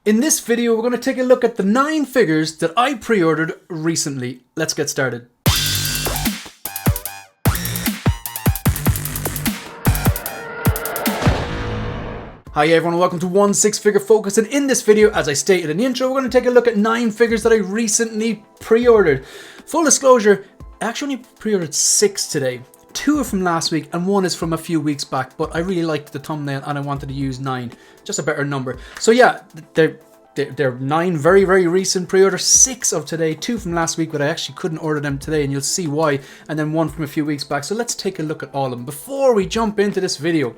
In this video, we're going to take a look at the 9 figures that I pre-ordered recently. Let's get started. Hi everyone, welcome to One Six Figure Focus, and in this video, as I stated in the intro, we're going to take a look at 9 figures that I recently pre-ordered. Full disclosure, I actually only pre-ordered 6 today. 2 are from last week and 1 is from a few weeks back, but I really liked the thumbnail and I wanted to use 9, just a better number. So yeah, they're 9 very recent pre-orders, 6 of today, 2 from last week, but I actually couldn't order them today and you'll see why, and then 1 from a few weeks back. So let's take a look at all of them before we jump into this video.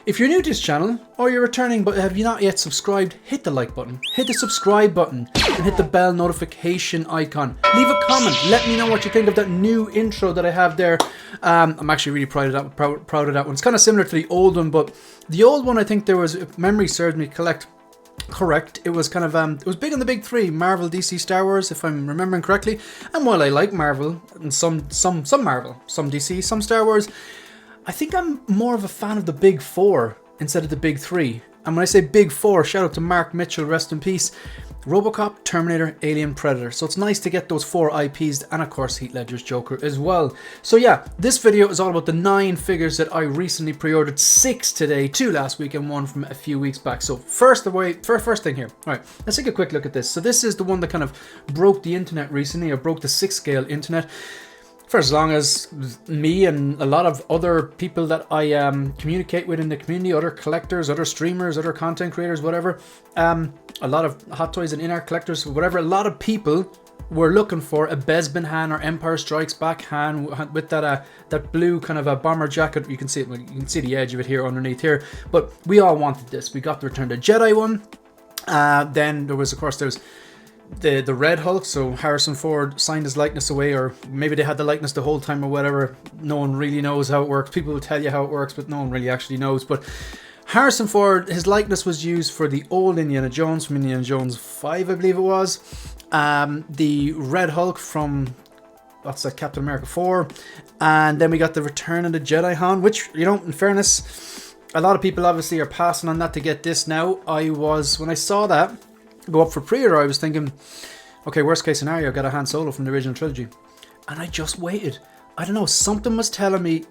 If you're new to this channel or you're returning but have you not yet subscribed, hit the like button, hit the subscribe button and hit the bell notification icon. Leave a comment, let me know what you think of that new intro that I have there. I'm actually really proud of that one. It's kind of similar to the old one, but the old one, I think there was, if memory serves me correct, it was kind of it was big on the big 3, Marvel, DC, Star Wars, if I'm remembering correctly. And while I like Marvel and some Marvel, some DC, some Star Wars, I think I'm more of a fan of the big 4 instead of the big 3. And when I say big 4, shout out to Mark Mitchell, rest in peace. Robocop, Terminator, Alien, Predator. So it's nice to get those 4 IPs, and of course Heath Ledger's Joker as well. So yeah, this video is all about the 9 figures that I recently pre-ordered. 6 today, 2 last week and 1 from a few weeks back. So first thing here. Alright, let's take a quick look at this. So this is the one that kind of broke the internet recently, or broke the 6 scale internet. For as long as me and a lot of other people that I communicate with in the community, other collectors, other streamers, other content creators, whatever, a lot of Hot Toys and Inart collectors, whatever, a lot of people were looking for a Bespin hand or Empire Strikes Back hand with that blue kind of a bomber jacket. You can see it, you can see the edge of it here underneath here. But we all wanted this. We got the Return of the Jedi one. Then there was, of course, there's the Red Hulk, so Harrison Ford signed his likeness away, or maybe they had the likeness the whole time or whatever. No one really knows how it works. People will tell you how it works, but no one really actually knows. But Harrison Ford, his likeness was used for the old Indiana Jones from Indiana Jones 5, I believe it was. The Red Hulk from, what's that, Captain America 4. And then we got the Return of the Jedi hand, which, you know, in fairness, a lot of people obviously are passing on that to get this now. When I saw that go up for pre-order, I was thinking, okay, worst case scenario, I got a Han Solo from the original trilogy, and I just waited. I don't know, something was telling me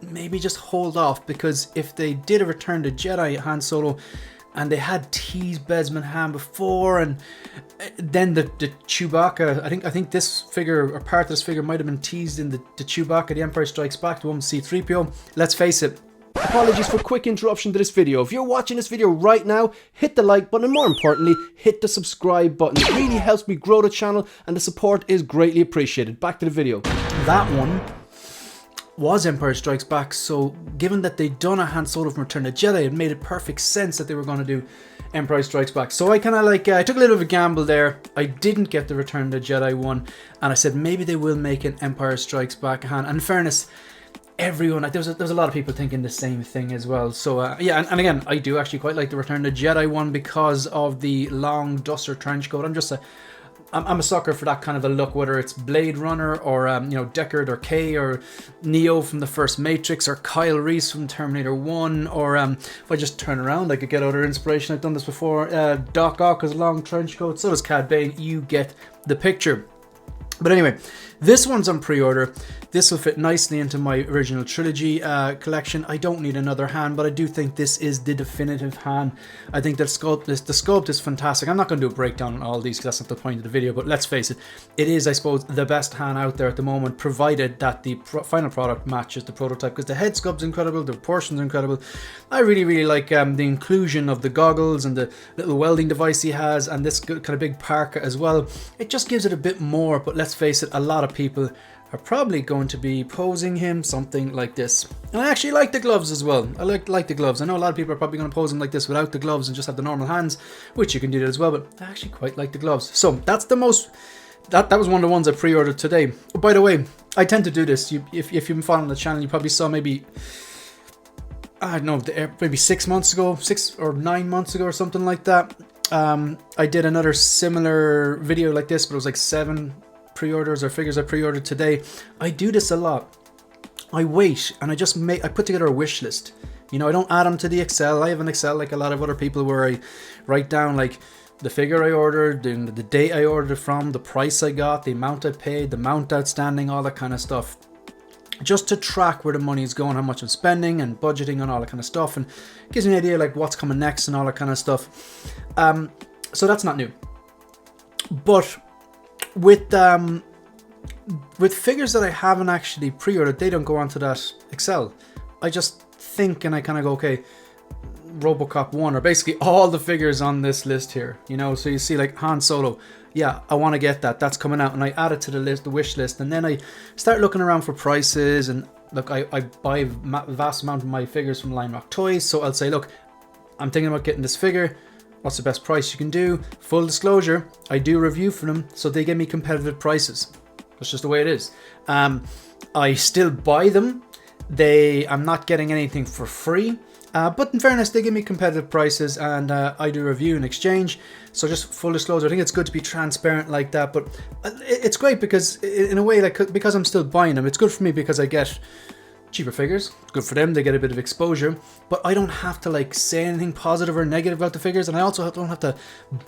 maybe just hold off, because if they did a Return to Jedi Han Solo and they had teased Bespin Han before, and then the Chewbacca, I think this figure, or part of this figure, might have been teased in the Chewbacca, the Empire Strikes Back, the one with C-3PO. Let's face it, apologies for quick interruption to this video. If you're watching this video right now, hit the like button, and more importantly, hit the subscribe button. It really helps me grow the channel and the support is greatly appreciated. Back to the video. That one was Empire Strikes Back, so given that they'd done a Han Solo from Return of the Jedi, it made perfect sense that they were going to do Empire Strikes Back. So I kind of I took a little bit of a gamble there. I didn't get the Return of the Jedi one, and I said maybe they will make an Empire Strikes Back Han. And in fairness, everyone, there's a lot of people thinking the same thing as well. So yeah, and again, I do actually quite like the Return of the Jedi one because of the long duster trench coat. I'm a sucker for that kind of a look, whether it's Blade Runner or you know, Deckard or Kay or Neo from the first Matrix, or Kyle Reese from Terminator 1, or if I just turn around I could get other inspiration. I've done this before. Doc Ock has a long trench coat, so does Cad Bane. You get the picture. But anyway, this one's on pre-order. This will fit nicely into my original trilogy collection. I don't need another hand, but I do think this is the definitive hand. I think that the sculpt is fantastic. I'm not going to do a breakdown on all these because that's not the point of the video, but let's face it, it is, I suppose, the best hand out there at the moment, provided that the final product matches the prototype, because the head sculpt's incredible, the proportion's incredible. I really like the inclusion of the goggles and the little welding device he has, and this kind of big parka as well. It just gives it a bit more, but let's face it, a lot of people are probably going to be posing him something like this. And I actually like the gloves as well. I like the gloves. I know a lot of people are probably going to pose him like this without the gloves and just have the normal hands, which you can do that as well, but I actually quite like the gloves. So that's the most, that was one of the ones I pre-ordered today. Oh, by the way, I tend to do this. If you've been following the channel, you probably saw maybe, I don't know, maybe 6 months ago, 6 or 9 months ago or something like that. I did another similar video like this, but it was like 7 pre-orders or figures I pre-ordered today. I do this a lot. I wait and I put together a wish list. You know, I don't add them to the Excel. I have an Excel like a lot of other people where I write down like the figure I ordered, the date I ordered it from, the price I got, the amount I paid, the amount outstanding, all that kind of stuff. Just to track where the money is going, how much I'm spending and budgeting and all that kind of stuff, and gives me an idea like what's coming next and all that kind of stuff. So that's not new. But with figures that I haven't actually pre-ordered, they don't go onto that Excel. I just think and I kind of go, okay, Robocop 1, or basically all the figures on this list here, you know. So you see like Han Solo, yeah, I want to get that, that's coming out, and I add it to the list, the wish list, and then I start looking around for prices. And look, I buy a vast amount of my figures from Lion Rock Toys, so I'll say, look, I'm thinking about getting this figure, what's the best price you can do? Full disclosure, I do review for them, so they give me competitive prices. That's just the way it is. I still buy them. I'm not getting anything for free. But in fairness, they give me competitive prices, and I do review and exchange. So just full disclosure, I think it's good to be transparent like that. But it's great because in a way, like, because I'm still buying them, it's good for me because I get cheaper figures. It's good for them, they get a bit of exposure. But I don't have to like say anything positive or negative about the figures, and I also don't have to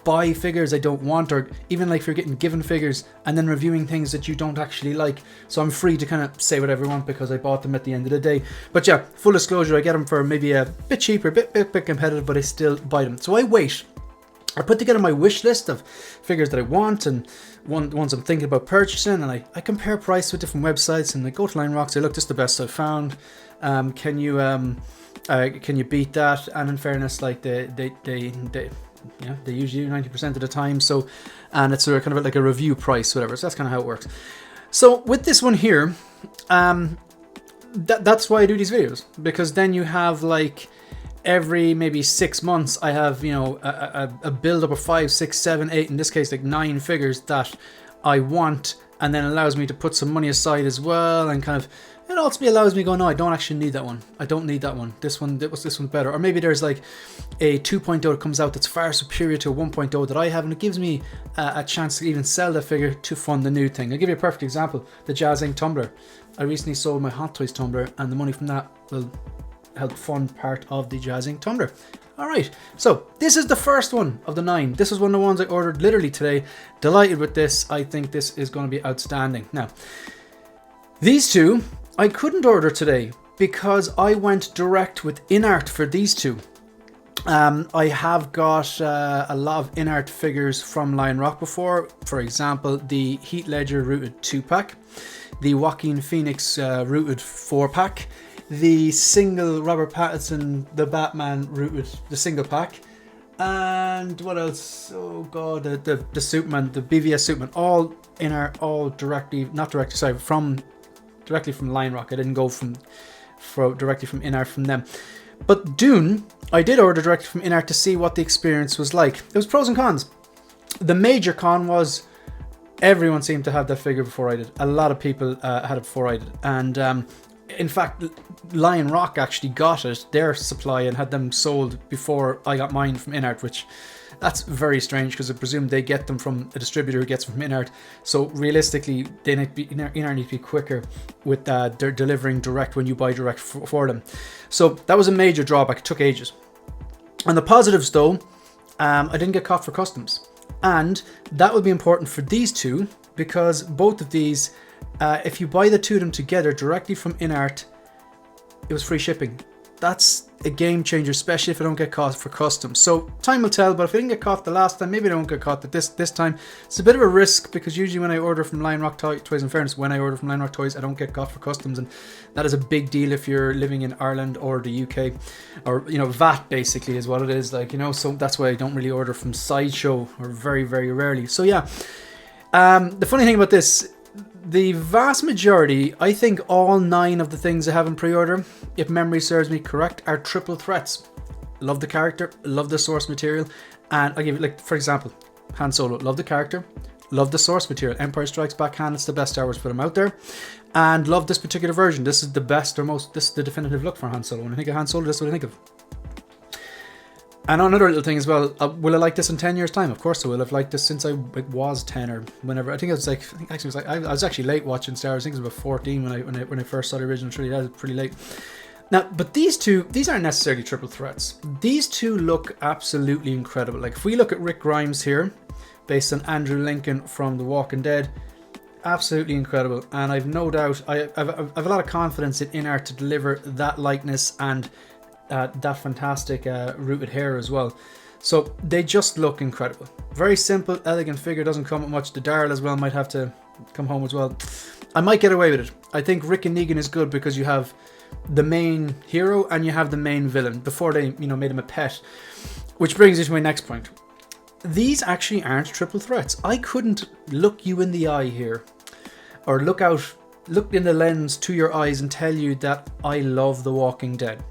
buy figures I don't want, or even like if you're getting given figures and then reviewing things that you don't actually like. So I'm free to kind of say whatever I want because I bought them at the end of the day. But yeah, full disclosure, I get them for maybe a bit cheaper, bit competitive, but I still buy them. So I wait. I put together my wish list of figures that I want and ones I'm thinking about purchasing, and I compare price with different websites, and I go to Lion Rock, say, look, this is the best I've found. Can you beat that? And in fairness, like they usually do 90% of the time. So, and it's sort of kind of like a review price, whatever. So that's kind of how it works. So with this one here, that's why I do these videos, because then you have like every maybe 6 months I have, you know, a build up of 5, 6, 7, 8, in this case like 9 figures that I want, and then allows me to put some money aside as well, and kind of it also allows me to go, no, I don't actually need that one. I don't need that one. This one's better. Or maybe there's like a 2.0 that comes out that's far superior to a 1.0 that I have, and it gives me a chance to even sell that figure to fund the new thing. I'll give you a perfect example. The Jazz Inc. tumbler. I recently sold my Hot Toys tumbler, and the money from that will help fund part of the Jazz Inc. tumbler. Alright, so this is the first one of the 9. This is one of the ones I ordered literally today. Delighted with this. I think this is going to be outstanding. Now, these two I couldn't order today because I went direct with Inart for these two. I have got a lot of Inart figures from Lion Rock before. For example, the Heath Ledger Rooted 2-pack, the Joaquin Phoenix Rooted 4-pack, the single Robert Pattinson, the Batman Rooted, the single pack, and what else? Oh god, the Superman, the BVS Superman, all Inart, all directly from Lion Rock. I didn't go directly from Inart from them. But Dune, I did order directly from Inart to see what the experience was like. There was pros and cons. The major con was everyone seemed to have that figure before I did. A lot of people had it before I did. And in fact, Lion Rock actually got it, their supply, and had them sold before I got mine from Inart, which that's very strange because I presume they get them from a distributor who gets them from Inart. So realistically, Inart need to be quicker with they're delivering direct when you buy direct for them. So that was a major drawback. It took ages. On the positives though, I didn't get caught for customs. And that will be important for these two because both of these, if you buy the two of them together directly from Inart, it was free shipping. That's a game changer, especially if I don't get caught for customs. So time will tell, but if I didn't get caught the last time, maybe I don't get caught this time. It's a bit of a risk because usually when I order from Lion Rock Toys, in fairness, when I order from Lion Rock Toys, I don't get caught for customs, and that is a big deal if you're living in Ireland or the UK, or you know, VAT basically is what it is, like, you know. So that's why I don't really order from Sideshow, or very, very rarely. So yeah, the funny thing about this, the vast majority, I think all 9 of the things I have in pre-order, if memory serves me correct, are triple threats. Love the character, love the source material, and I'll give you, like, for example, Han Solo, love the character, love the source material. Empire Strikes Back Han, it's the best Star Wars film out there, and love this particular version. This is the best, or this is the definitive look for Han Solo. When I think of Han Solo, this is what I think of. And another little thing as well, will I like this in 10 years time? Of course I will. I've liked this since I was 10 or whenever. I was actually late watching Star Wars. I think it was about 14 when I first saw the original trilogy. That was pretty late. Now, but these aren't necessarily triple threats. These two look absolutely incredible. Like if we look at Rick Grimes here, based on Andrew Lincoln from The Walking Dead, absolutely incredible. And I've no doubt, I've a lot of confidence in Inart to deliver that likeness and that fantastic rooted hair as well. So they just look incredible. Very simple, elegant figure, doesn't come with much. The Daryl as well might have to come home as well. I might get away with it. I think Rick and Negan is good because you have the main hero and you have the main villain before they, made him a pet. Which brings me to my next point. These actually aren't triple threats. I couldn't look you in the eye here or look in the lens to your eyes and tell you that I love The Walking Dead.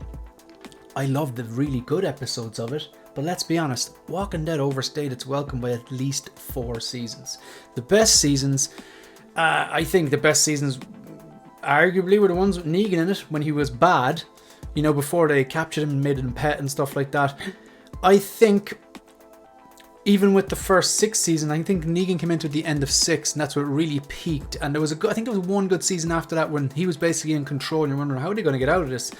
I love the really good episodes of it, but let's be honest, Walking Dead overstayed its welcome by at least 4 seasons. The best seasons, I think the best seasons arguably were the ones with Negan in it when he was bad, before they captured him and made him pet and stuff like that. I think even with the first 6 season, I think Negan came into the end of 6 and that's where it really peaked. And there was I think there was one good season after that when he was basically in control and you're wondering how are they going to get out of this.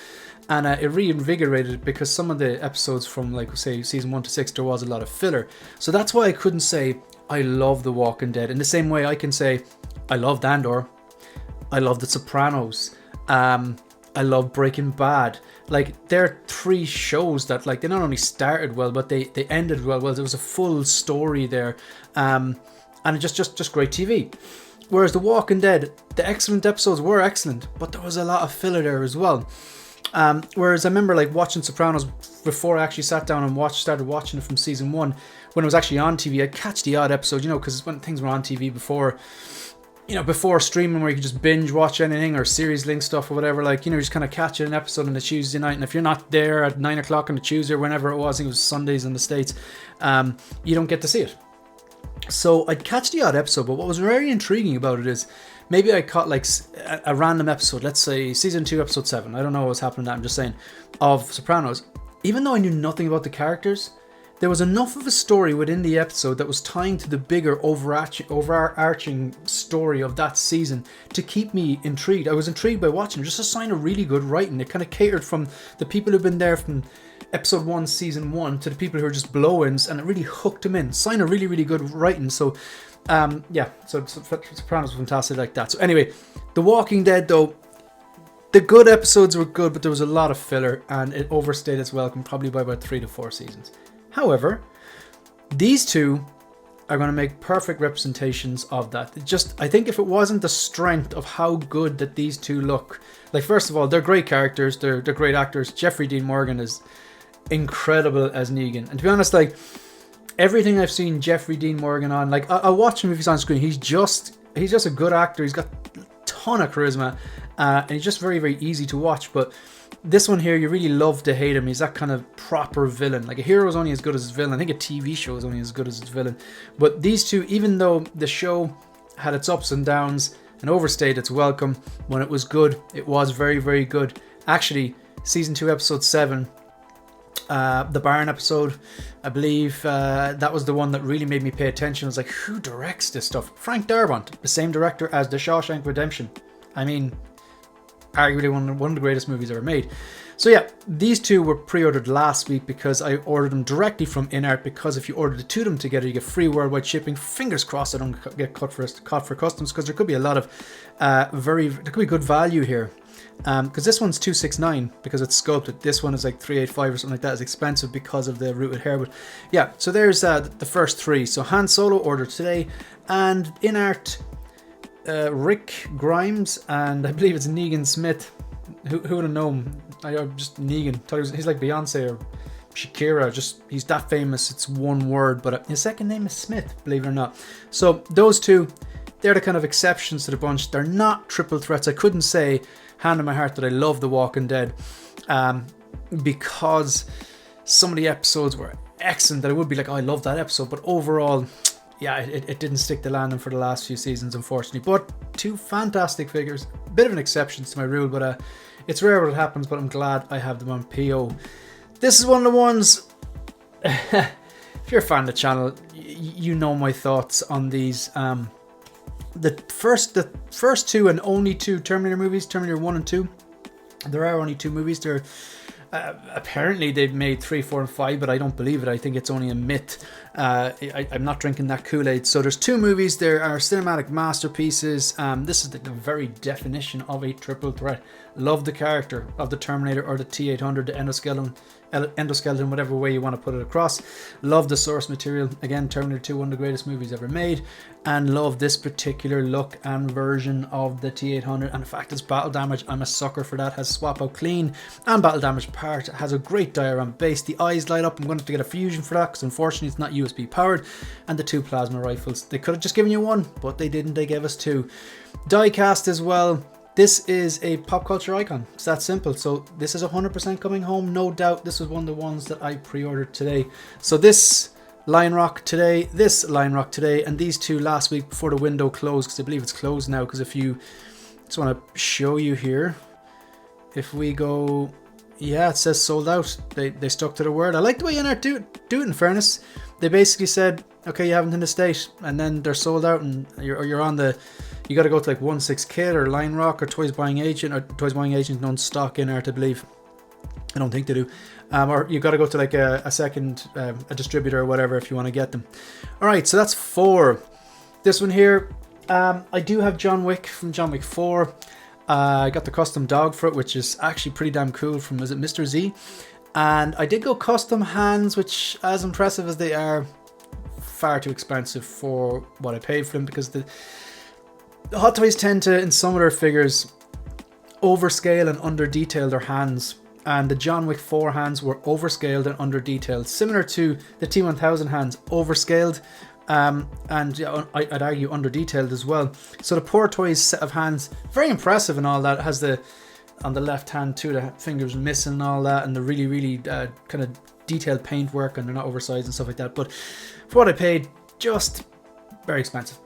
And it reinvigorated it because some of the episodes from like say season 1 to 6 there was a lot of filler. So that's why I couldn't say I love The Walking Dead in the same way I can say I loved Andor, I love The Sopranos, I love Breaking Bad. Like they're 3 shows that like they not only started well but they ended well. There was a full story there, and just great TV. Whereas The Walking Dead, the excellent episodes were excellent, but there was a lot of filler there as well. Whereas I remember like watching Sopranos before I actually sat down and started watching it from season 1 when it was actually on TV. I'd catch the odd episode, because when things were on TV before. Before streaming where you could just binge watch anything or series link stuff or whatever, like, just kind of catch an episode on a Tuesday night. And if you're not there at 9 o'clock on a Tuesday or whenever it was, I think it was Sundays in the States, you don't get to see it. So I'd catch the odd episode, but what was very intriguing about it is maybe I caught like a random episode, let's say season 2, episode 7. I don't know what was happening, I'm just saying, of Sopranos. Even though I knew nothing about the characters, there was enough of a story within the episode that was tying to the bigger overarching story of that season to keep me intrigued. I was intrigued by watching it, just a sign of really good writing. It kind of catered from the people who've been there from episode 1, season 1 to the people who are just blow-ins, and it really hooked them in. Sign of really, really good writing. So, so Sopranos was fantastic like that. So anyway, The Walking Dead though, the good episodes were good, but there was a lot of filler and it overstayed its welcome probably by about 3 to 4 seasons. However, these two are going to make perfect representations of that. I think if it wasn't the strength of how good that these two look, like first of all, they're great characters, they're great actors. Jeffrey Dean Morgan is incredible as Negan. And to be honest, like everything I've seen Jeffrey Dean Morgan on, like I'll watch him if he's on screen. He's just a good actor. He's got a ton of charisma, and he's just very, very easy to watch. But this one here, you really love to hate him. He's that kind of proper villain. Like a hero is only as good as his villain. I think a TV show is only as good as its villain. But these two, even though the show had its ups and downs and overstayed its welcome, when it was good, it was very, very good. Actually, season 2, episode 7, the Barn episode, I believe that was the one that really made me pay attention. I was like, who directs this stuff? Frank Darabont, the same director as The Shawshank Redemption. I mean, arguably one of the greatest movies ever made. So yeah, these two were pre-ordered last week because I ordered them directly from Inart, because if you order the 2 of them together, you get free worldwide shipping. Fingers crossed I don't get caught for customs, because there could be a lot of there could be good value here. Because this one's $269 because it's sculpted. This one is like $385 or something like that. It's expensive because of the rooted hair. But yeah, so there's the first 3. So Han Solo ordered today, and Inart, Rick Grimes, and I believe it's Negan Smith. Who would have known? I'm just Negan. He's like Beyonce or Shakira. He's that famous. It's one word, but his second name is Smith, believe it or not. So those two, they're the kind of exceptions to the bunch. They're not triple threats. I couldn't say, hand on my heart, that I love The Walking Dead, because some of the episodes were excellent. That I would be like, oh, I love that episode, but overall, yeah, it didn't stick the landing for the last few seasons, unfortunately. But 2 fantastic figures. Bit of an exception to my rule, but it's rare when it happens, but I'm glad I have them on PO. This is one of the ones, if you're a fan of the channel, you know my thoughts on these. The first 2 and only 2 Terminator movies, Terminator 1 and 2, There are only 2 movies. There, apparently they've made 3, 4, and 5, but I don't believe it. I think it's only a myth. I'm not drinking that Kool-Aid. So there's 2 movies. There are cinematic masterpieces. This is the very definition of a triple threat. Love the character of the Terminator or the T-800, the endoskeleton, whatever way you want to put it across. Love the source material. Again, Terminator 2, one of the greatest movies ever made. And love this particular look and version of the T-800. And the fact it's battle damage, I'm a sucker for that. Has swap out clean and battle damage part. It has a great diorama base. The eyes light up. I'm going to have to get a fusion for that because unfortunately it's not USB powered. And the 2 plasma rifles. They could have just given you 1, but they didn't. They gave us 2. Die cast as well. This is a pop culture icon. It's that simple. So this is 100% coming home, no doubt. This was one of the ones that I pre-ordered today. So this Lion Rock today, this Lion Rock today, and these 2 last week before the window closed, because I believe it's closed now. Because if you just want to show you here, if we go, yeah, it says sold out. They stuck to the word. I like the way Inart do it. In fairness, they basically said, okay, you have it in the state, and then they're sold out, and you're on the. You got to go to like 1/6 Kit or Lion Rock or Toys Buying Agent, or Toys Buying Agent don't stock Inart, I believe. I don't think they do. Or you got to go to like a second a distributor or whatever if you want to get them. All right, so that's 4. This one here, I do have John Wick from John Wick 4. I got the custom dog for it, which is actually pretty damn cool from, is it Mr. Z? And I did go custom hands, which, as impressive as they are, far too expensive for what I paid for them, because the Hot Toys tend to, in some of their figures, overscale and under-detail their hands. And the John Wick 4 hands were overscaled and under-detailed, similar to the T1000 hands, overscaled, and I'd argue under-detailed as well. So the Poor Toys set of hands, very impressive and all that. It has the, on the left hand too, the fingers missing and all that, and the really, really kind of detailed paintwork, and they're not oversized and stuff like that. But for what I paid, just very expensive.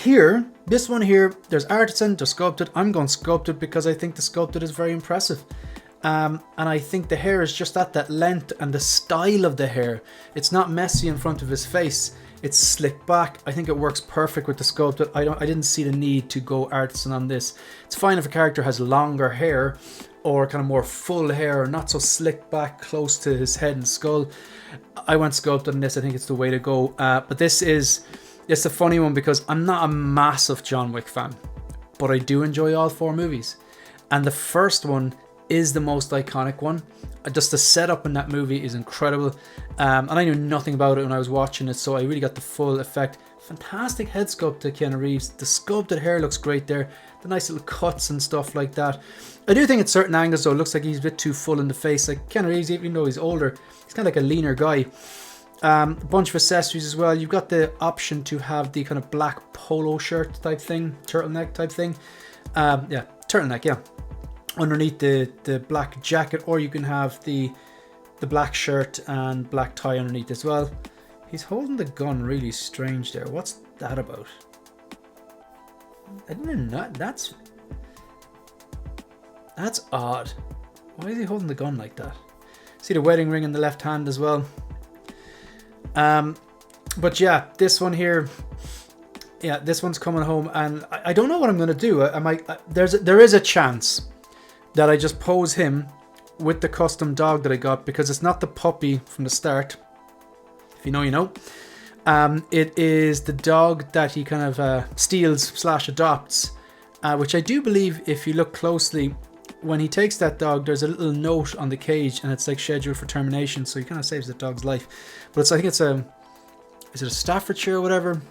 Here, this one here, there's artisan, there's sculpted. I'm going sculpted because I think the sculpted is very impressive. And I think the hair is just at that length, and the style of the hair. It's not messy in front of his face. It's slicked back. I think it works perfect with the sculpted. I didn't see the need to go artisan on this. It's fine if a character has longer hair or kind of more full hair, or not so slicked back close to his head and skull. I went sculpted on this. I think it's the way to go. But this is... It's a funny one because I'm not a massive John Wick fan, but I do enjoy all 4 movies. And the first one is the most iconic one. Just the setup in that movie is incredible. And I knew nothing about it when I was watching it, so I really got the full effect. Fantastic head sculpt to Keanu Reeves. The sculpted hair looks great there. The nice little cuts and stuff like that. I do think at certain angles though, it looks like he's a bit too full in the face. Like Keanu Reeves, even though he's older, he's kind of like a leaner guy. A bunch of accessories as well. You've got the option to have the kind of black polo shirt type thing, turtleneck type thing. Yeah, turtleneck, yeah. Underneath the black jacket, or you can have the black shirt and black tie underneath as well. He's holding the gun really strange there. What's that about? I didn't know. That's odd. Why is he holding the gun like that? See the wedding ring in the left hand as well. But yeah, this one here, yeah, this one's coming home, and I don't know what I'm gonna do. There is a chance that I just pose him with the custom dog that I got, because it's not the puppy from the start. If you know, you know. It is the dog that he kind of steals / adopts, which I do believe, if you look closely, when he takes that dog, there's a little note on the cage, and it's like scheduled for termination, so he kind of saves the dog's life. But I think it's is it a Staffordshire or whatever?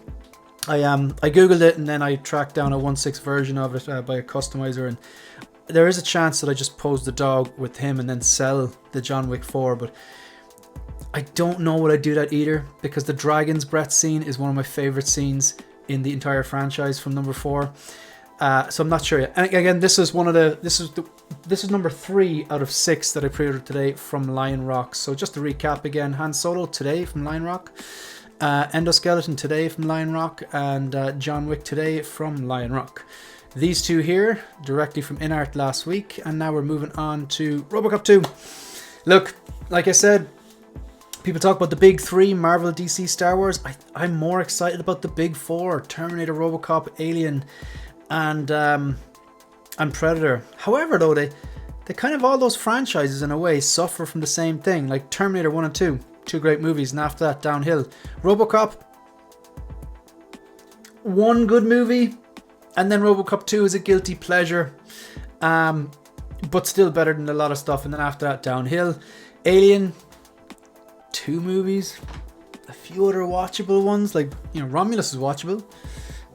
I googled it, and then I tracked down a 1/6 version of it by a customizer, and there is a chance that I just pose the dog with him and then sell the John Wick 4, but I don't know would I do that either, because the Dragon's Breath scene is one of my favorite scenes in the entire franchise from number 4. So I'm not sure yet. And again, this is number 3 out of 6 that I pre-ordered today from Lion Rock. So just to recap again: Han Solo today from Lion Rock, Endoskeleton today from Lion Rock, and John Wick today from Lion Rock. These 2 here directly from Inart last week, and now we're moving on to Robocop 2. Look, like I said, people talk about the big 3, Marvel, DC, Star Wars. I'm more excited about the big 4, Terminator, Robocop, Alien, and and Predator. However, though, they kind of, all those franchises in a way suffer from the same thing. Like Terminator 1 and 2, two great movies, and after that, downhill. Robocop, one good movie, and then Robocop 2 is a guilty pleasure, but still better than a lot of stuff, and then after that, downhill. Alien, two movies, a few other watchable ones, like, you know, Romulus is watchable.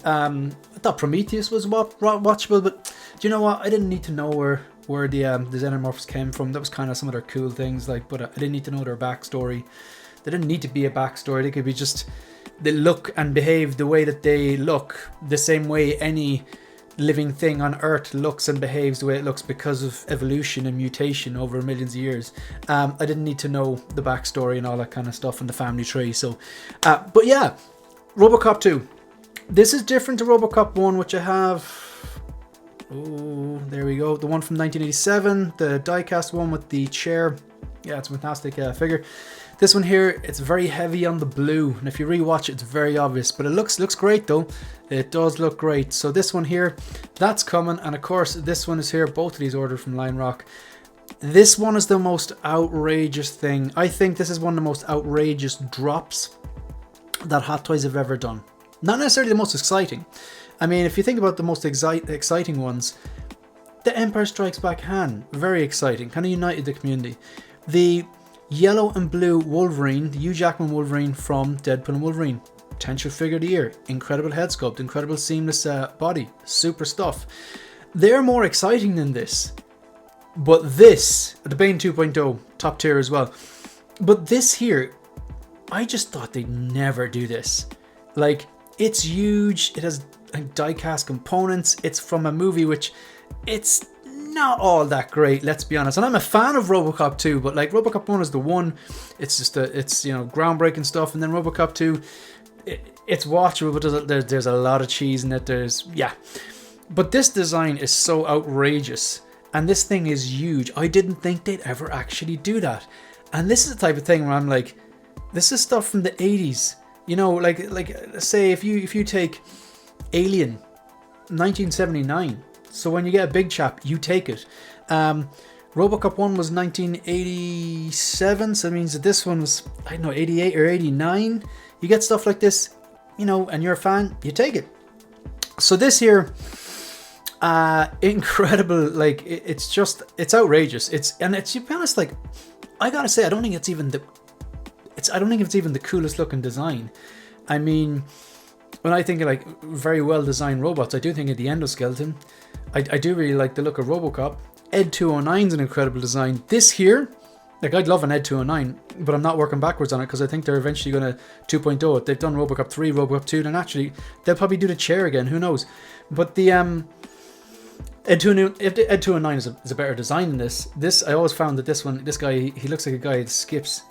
I thought Prometheus was watchable, but do you know what? I didn't need to know where the xenomorphs came from. That was kind of some of their cool things, like, but I didn't need to know their backstory. They didn't need to be a backstory. They could be just, they look and behave the way that they look, the same way any living thing on Earth looks and behaves the way it looks because of evolution and mutation over millions of years. I didn't need to know the backstory and all that kind of stuff and the family tree. So, but yeah, Robocop 2. This is different to Robocop 1, which I have. Oh, there we go. The one from 1987, the diecast one with the chair. Yeah, it's a fantastic figure. This one here, it's very heavy on the blue, and if you rewatch it, it's very obvious. But it looks great though. It does look great. So this one here, that's coming, and of course this one is here. Both of these ordered from Lion Rock. This one is the most outrageous thing. I think this is one of the most outrageous drops that Hot Toys have ever done. Not necessarily the most exciting. I mean, if you think about the most exciting ones, the Empire Strikes Back Han, very exciting, kind of united the community. The yellow and blue Wolverine, the Hugh Jackman Wolverine from Deadpool and Wolverine, potential figure of the year, incredible head sculpt, incredible seamless body, super stuff. They're more exciting than this. But this, the Bane 2.0, top tier as well. But this here, I just thought they'd never do this. Like, it's huge, it has die-cast components, it's from a movie which, it's not all that great, let's be honest. And I'm a fan of Robocop 2, but like Robocop 1 is the one, it's just it's, you know, groundbreaking stuff, and then Robocop 2, it's watchable, but there's a lot of cheese in it, yeah. But this design is so outrageous, and this thing is huge. I didn't think they'd ever actually do that. And this is the type of thing where I'm like, this is stuff from the 80s. You know, like say if you take Alien, 1979. So when you get a big chap, you take it. Robocop 1 was 1987, so that means that this one was, I don't know, 88 or 89. You get stuff like this, you know, and you're a fan, you take it. So this here, incredible, like it's outrageous. To be honest, like I gotta say, I don't think it's even the coolest looking design. I mean, when I think of like very well designed robots, I do think of the endoskeleton. I do really like the look of Robocop. Ed 209 is an incredible design. This here, like I'd love an Ed 209, but I'm not working backwards on it because I think they're eventually going to 2.0 it. They've done Robocop 3, Robocop 2, and actually they'll probably do the chair again, who knows. But the Ed 209 is a better design than this. This, I always found that this guy, he looks like a guy that skips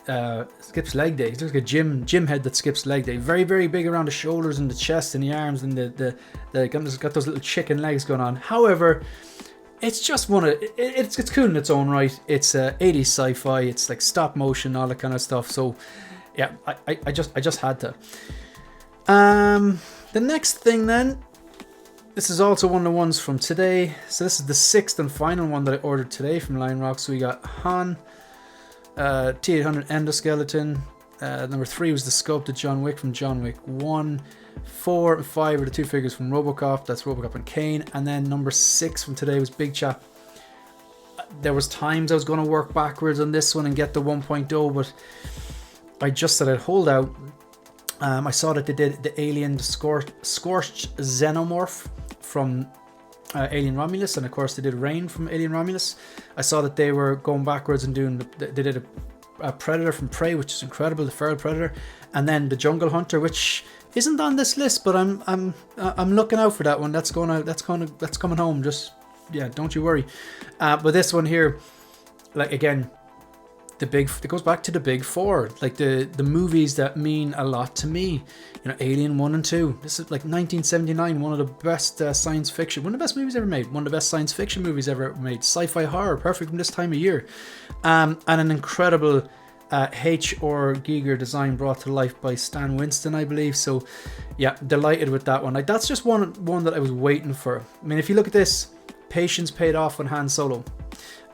leg day. He looks like a gym head that skips leg day. Very, very big around the shoulders and the chest and the arms, and it's got those little chicken legs going on. However, it's just it's cool in its own right. It's 80s sci-fi. It's like stop motion, all that kind of stuff. So yeah, I just had to. The next thing then. This is also one of the ones from today. So this is the 6th and final one that I ordered today from Lion Rock. So we got Han, T-800 endoskeleton. Number 3 was the sculpted John Wick from John Wick 1. 4 and 5 are the two figures from Robocop. That's Robocop and Kane. And then number 6 from today was Big Chap. There was times I was going to work backwards on this one and get the 1.0, but I just said I'd hold out. I saw that they did the Alien Scorched Xenomorph from Alien Romulus, and of course they did Rain from Alien Romulus. I saw that they were going backwards and they did a Predator from Prey, which is incredible, the Feral Predator, and then the Jungle Hunter, which isn't on this list, but I'm looking out for that one. That's coming home. Just yeah, don't you worry. But this one here, like again, it goes back to the big four, like the movies that mean a lot to me. You know, Alien 1 and 2. This is like 1979, one of the best science fiction, one of the best movies ever made, one of the best science fiction movies ever made. Sci-fi horror, perfect from this time of year, and an incredible H.R. Giger design brought to life by Stan Winston, I believe. So yeah, delighted with that one. Like that's just one that I was waiting for. I mean, if you look at this, Patience paid off on Han Solo.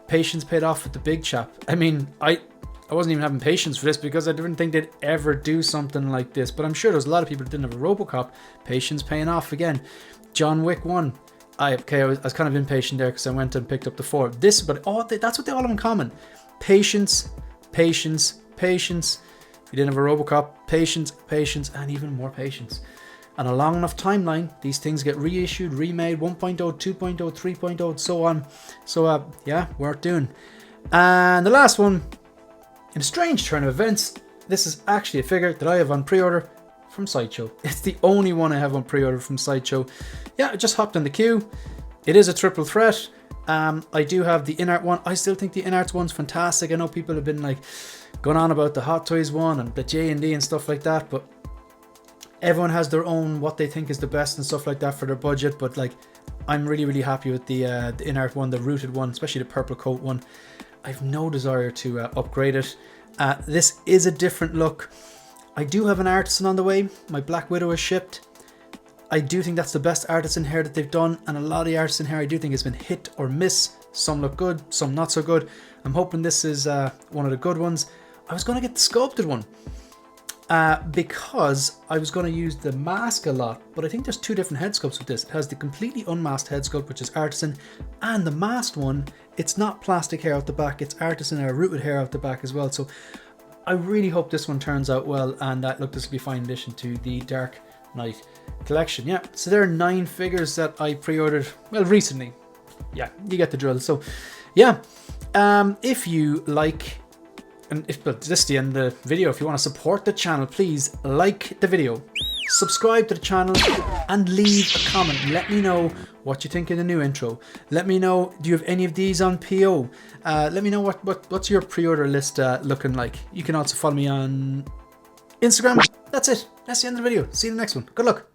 Patience paid off with the big chap. I mean, I wasn't even having patience for this because I didn't think they'd ever do something like this. But I'm sure there's a lot of people that didn't have a Robocop. Patience paying off again. John Wick 1. I was kind of impatient there because I went and picked up the 4. This, but that's what they all have in common. Patience, patience, patience. If you didn't have a Robocop, patience, patience, and even more patience. And a long enough timeline, these things get reissued, remade, 1.0, 2.0, 3.0, so on. So, yeah, worth doing. And the last one, in a strange turn of events, this is actually a figure that I have on pre-order from Sideshow. It's the only one I have on pre-order from Sideshow. Yeah, I just hopped on the queue. It is a triple threat. I do have the Inart one. I still think the Inart one's fantastic. I know people have been like going on about the Hot Toys one and the J&D and stuff like that, but everyone has their own what they think is the best and stuff like that for their budget. But like, I'm really happy with the Inart one, the rooted one, especially the purple coat one. I've no desire to upgrade it. This is a different look. I do have an artisan on the way. My Black Widow is shipped. I do think that's the best artisan hair that they've done, and a lot of the artisan hair I do think has been hit or miss. Some look good, some not so good. I'm hoping this is one of the good ones. I was going to get the sculpted one because I was going to use the mask a lot, but I think there's two different head sculpts with this. It has the completely unmasked head sculpt, which is artisan, and the masked one, it's not plastic hair out the back, it's artisan hair, rooted hair out the back as well. So I really hope this one turns out well, and look, this will be a fine addition to the Dark Knight collection. Yeah, so there are 9 figures that I pre-ordered, well, recently. Yeah, you get the drill. So yeah, if you like, and if this is the end of the video, if you want to support the channel, please like the video, subscribe to the channel, and leave a comment. Let me know what you think of the new intro. Let me know, do you have any of these on PO? Let me know what's your pre-order list looking like. You can also follow me on Instagram. That's it. That's the end of the video. See you in the next one. Good luck.